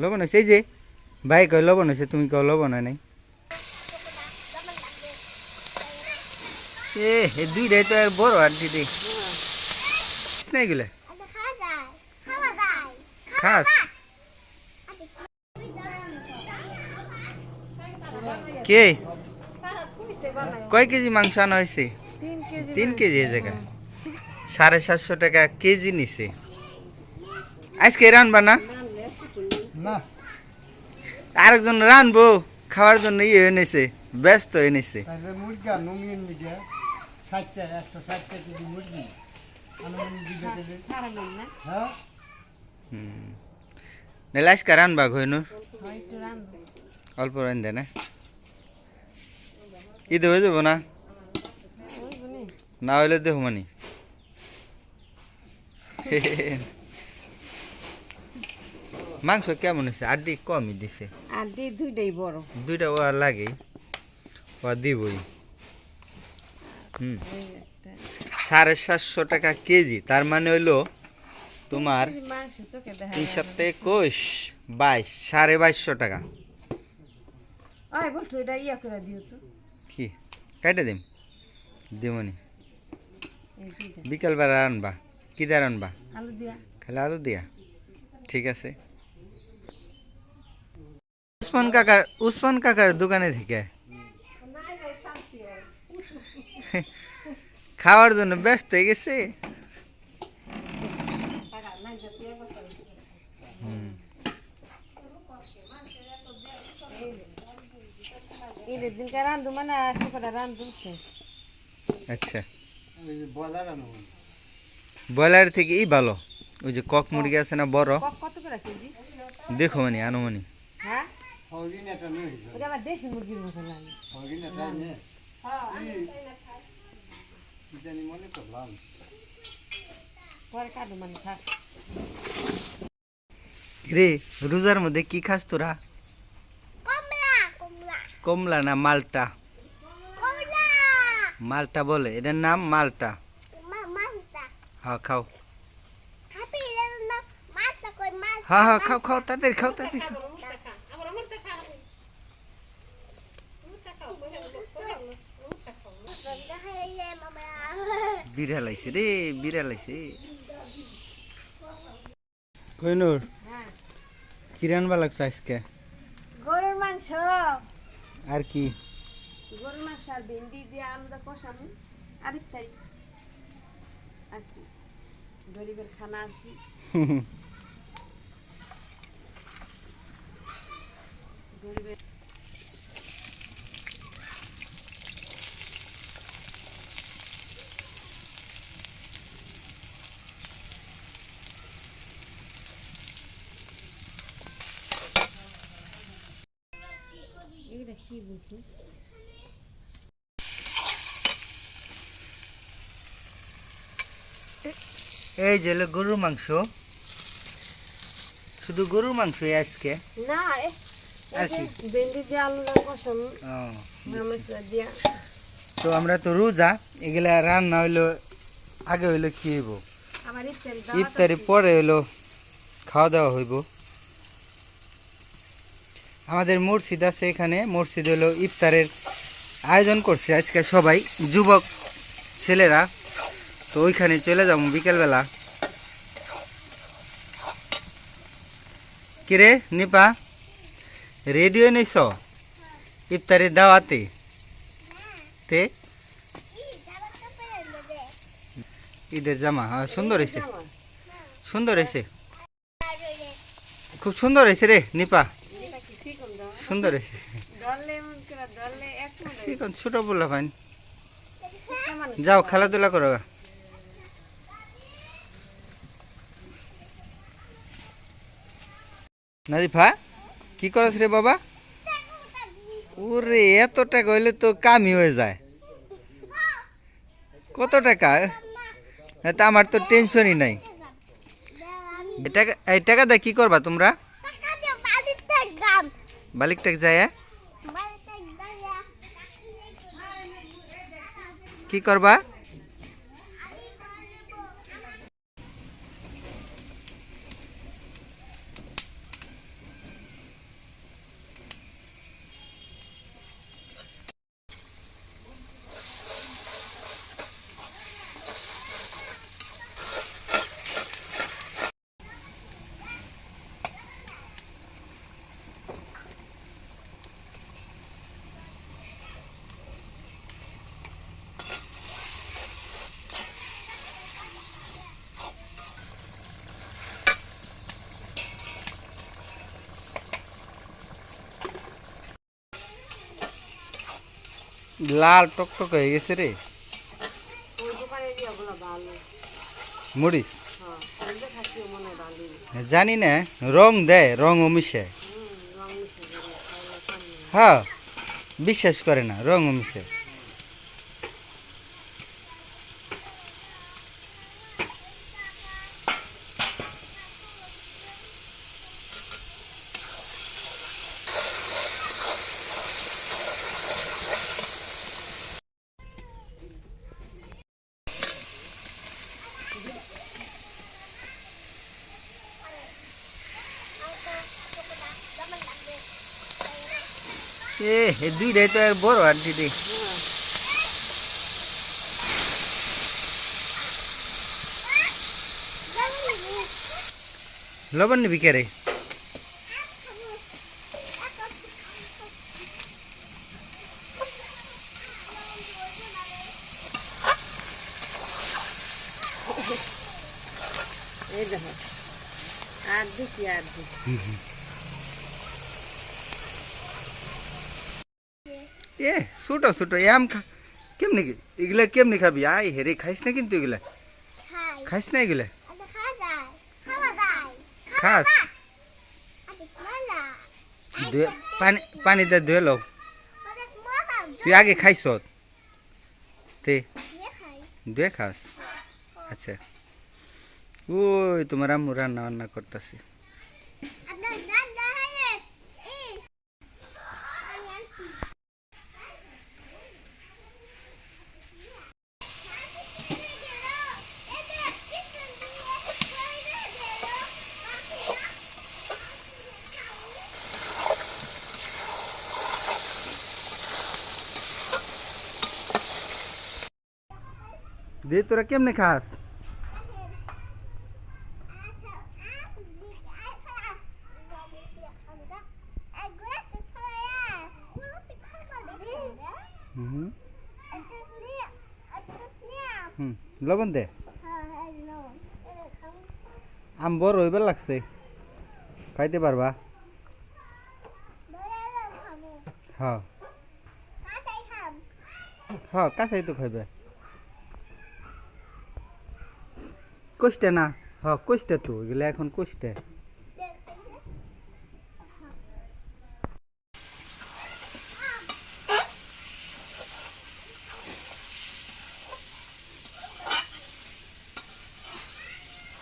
লবণ হয়েছে এই যে ভাই কয় লবণ হয়েছে তুমি কও লবণ হয় নাই এ দুইটাই তো আর বড় আর দিদি না এগুলা খাস কে কয় কেজি মাংস আনা হয়েছে 3 কেজি এই জায়গায় 750 টাকা কেজি নিছে আজকে রানবা না আরেকজন রানবো খাওয়ার জন্য ইয়ে এনেছে ব্যস্ত এনেছে আজকে রানবা ঘইনুর অল্প রান দে না ঈদ হয়ে যাবো না না হইলে দেখো মানি মাংস কেমন হয়েছে আড্ডি কমই দিছে আড্ডি দুইটাই বড় দুইটা ও আর লাগে ও দিবই 750 টাকা কেজি তার মানে হইলো তোমার 3 22 22.5 টাকা বলতো এটা ইয়া করে দিও তো কি কাইটা দিম দিমনি বিকালবেলা আনবা কি দিয়ে আনবা আলু দিয়া খালি আলু দিয়া ঠিক আছে উসমান কাকার দোকানে থেকে খাওয়ার জন্য ব্যস্ত হয়ে গেছে আচ্ছা ব্রয়লার থেকে এই ভালো ওই যে কক মুরগি আছে না বড় দেখো মানে আনুমানি রে রোজার মধ্যে কি খাস তোরা কমলা না মালটা মালটা বলে এটার নাম মালটা হ্যাঁ খাও হ্যাঁ হ্যাঁ খাও খাও তাড়াতাড়ি খাও তাড়াতাড়ি খাও বিড়াল আইছে রে বিড়াল আইছে কইনুর কি রান্না লাগছে আজকে গরুর মাংস আর কি গরুর মাংস আর ভেন্ডি দিয়ে আলুটা কষানো আর ইত্যাদি আর কি গরিবের খানা আর কি গরিবের কি বলছি এই যে গরুর মাংস শুধু গরুর মাংস আজকে না আর কি ভেন্ডি দিয়ে আলু কষানো দিয়া তো আমরা তো রোজা এগুলা রান্না হইলো আগে হইলো কি হইব ইফতারি পরে হইলো খাওয়া দাওয়া হইব আমাদের মসজিদ আছে এখানে মসজিদ হলো ইফতারের আয়োজন করছে আজকে সবাই যুবক ছেলেরা তো ওইখানে চলে যাবো বিকেলবেলা কিরে নিপা রেডিও নিস ইফতারের দাওয়াতে তে ঈদের জামা হ্যাঁ সুন্দর হয়েছে সুন্দর হয়েছে খুব সুন্দর হয়েছে রে নিপা সুন্দর হয়েছে ছোট বললা ফাইন যাও খেলাধুলা করো নাজিফা কি করছ রে বাবা ওরে এত টাকা হইলে তো কামই হয়ে যায় কত টাকা তা আমার তো টেনশনই নাই এই টাকা দিয়ে কি করবা তোমরা বালিকটাক যায় কি করবা? লাল টকটক হয়ে গেছে রে ওই দোকানে দিয়ে ওগুলো ভালো। মরিচ। হ্যাঁ, সন্ধ্যে থাকিও মনে হয় ভালো। জানি না, রং দেয়, রং মিশে। রং মিশে যাবে, খাওয়া সামনে। হ্যাঁ, বিশ্বাস করে না, রং মিশে। এ দুইটাই তো আর বড় আন্টি রে। লবণ নিবি কে রে? এই দেখো, আর দেখি আর দেখি। এ ছোট ছোট আম কেমনি এগুলা কেমনি খাবি? আই হেরে খাইস না কিন্তু এগুলা, খাইস না এগুলা? খাস? পানি পানি দিয়ে ধুয়ে লও। তুই আগে খাইস তে ধুয়ে খাস? আচ্ছা, ওই তোমার আম্মু রান্না বান্না করতেছে। দে তোরা কেমনে খাস? হুম হুম, লবণ দে। আম বড় হইবার লাগছে, খাইতে পারবা? হ্যাঁ হ্যাঁ, কাঁচাই তো খাইবে। কষ্টে না? হ্যাঁ কষ্টে তো, এগুলো এখন কষ্টে।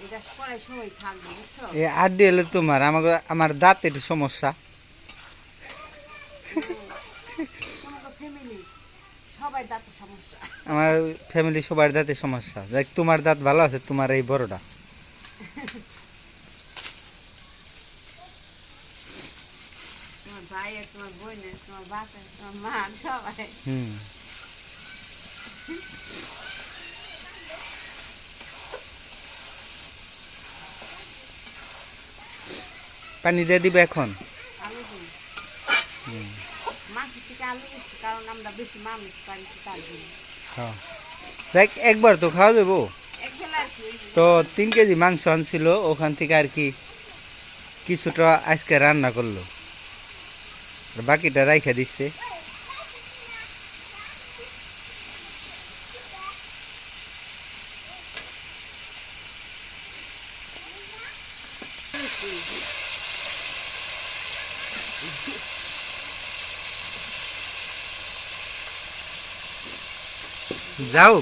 এটা পরে সময় থাকবে, বুঝছো? এ আড্ডি হলে তোমার, আমার দাঁতের সমস্যা। তোমার ফ্যামিলি সবাই দাঁতের সমস্যা। আমার ফ্যামিলি সবার দাঁতের সমস্যা। দেখ তোমার দাঁত ভালো আছে, তোমার এই বড়টা। তোমার ভাই আর তোমার বোনের, তোমার বাপে, তোমার মা, সবাই। হুম, পানি দিয়ে দিবে এখন? আলু দিই, মাছ থেকে আলু দিচ্ছি, কারণ আমরা বেশি মানুষ পাইছি তার জন্য। হ্যাঁ, দেখ একবার তো খাওয়া যাবো। এক বেলা আর কি, তো 3 কেজি মাংস আনছিল, ওখান থেকে আর কি কিছুটা আজকে রান্না করলো, আর বাকিটা রাইখা দিচ্ছে। যাও,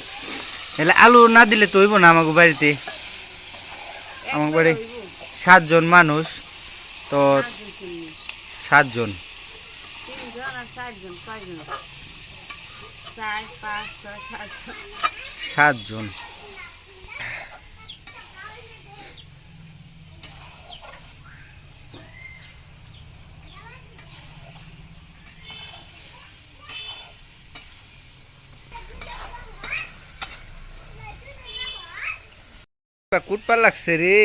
এলে আলু না দিলে তো হইব না। আমাকে বাড়িতে, এক আমার বেলা বাড়ি হইবো। 7 জন মানুষ, তো পাঁচজন কিনবি। 7 জন। 3 জন আর 4 জন, 6 জন। 4 5 6 7 7 জন। কুটপার লাগছে রে,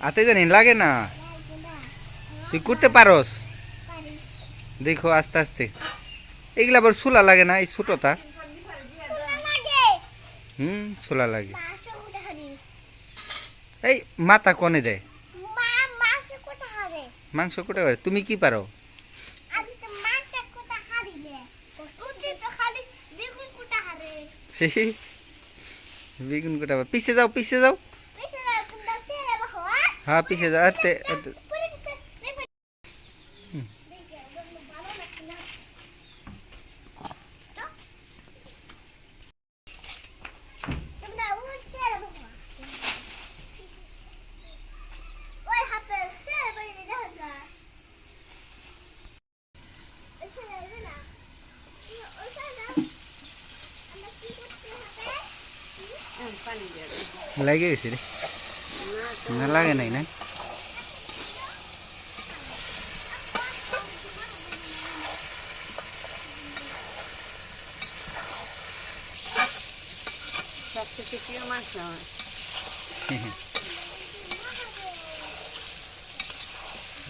হাতে জানি লাগে না। তুই করতে পারস? দেখো আস্তে আস্তে। এগুলা আবার ছোলা লাগে না, এই ছোটটা। ছোলা লাগে। এই মাথা কনে দেয় মাংস কোটে পারে। তুমি কি পারো? বেগুন কোটা পিছে যাও, পিছে যাও। হ্যাঁ পিছে যাও। পানি দিয়ে দাও। লাগে গেছে রে, না লাগে নাই না। সবথেকে প্রিয় মাছ আমার।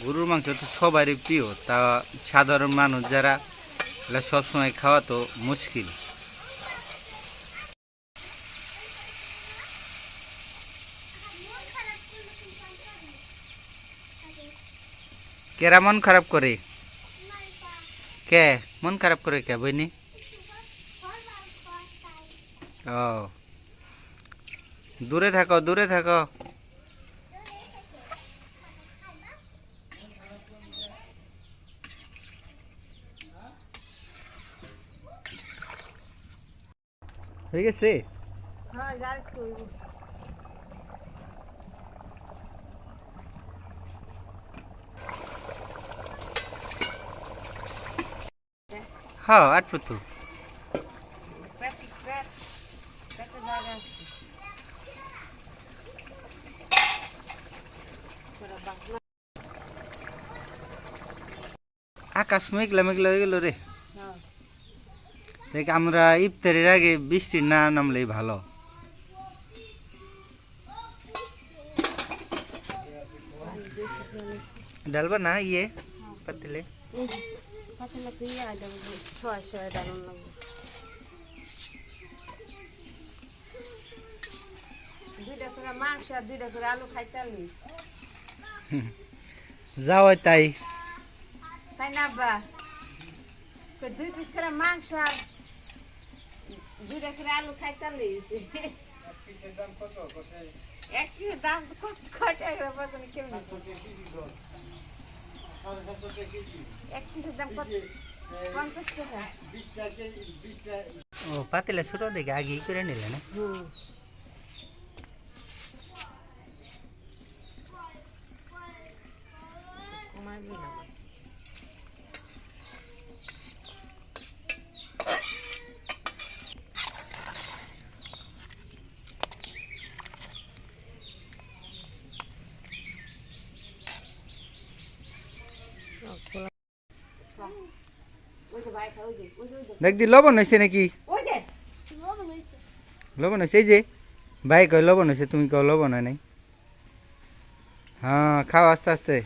গরুর মাংস তো সবারই প্রিয়, তা সাধারণ মানুষ যারা এগুলা সবসময় খাওয়া তো মুশকিল। কেরা মন খারাপ করে? কে মন খারাপ করে কে বইনি? ও দূরে থাকো, দূরে থাকো। হয়ে গেছে। হ্যাঁ যার একটু হ্যাঁ আটপু তো। পেটে জায়গা আছে। পুরো বাংলা। আকাশ মেঘলা মেঘলা হয়ে গেল রে। হ্যাঁ দেখ আমরা ইফতারের আগে বৃষ্টি না নামলেই ভালো। ডালবা না ইয়ে পাতিলে। পাতলা দিয়ে আইডা ছয় ছয় ডালন লাগবে। 2টা করে মাংস আর 2টা করে আলু খাইতে আলি। যাও তাই। তাই না বা? তো 2 পিস করে মাংস আর 2টা করে আলু খাইতে আলি। এক পিসের দাম তো কয় টাকা বাজার কেমন? এক পিসের দাম কত? 50 টাকা। ও পাতিলে ছোট দেখে আগেই করে নিলে না। কমাই দিলাম। দেখ দি লবণ হয়েছে নাকি? লবণ হয়েছে এই যে ভাই কয় লবণ হয়েছে, তুমি কও লবণ হয় নাই। হ্যাঁ খাও আস্তে আস্তে।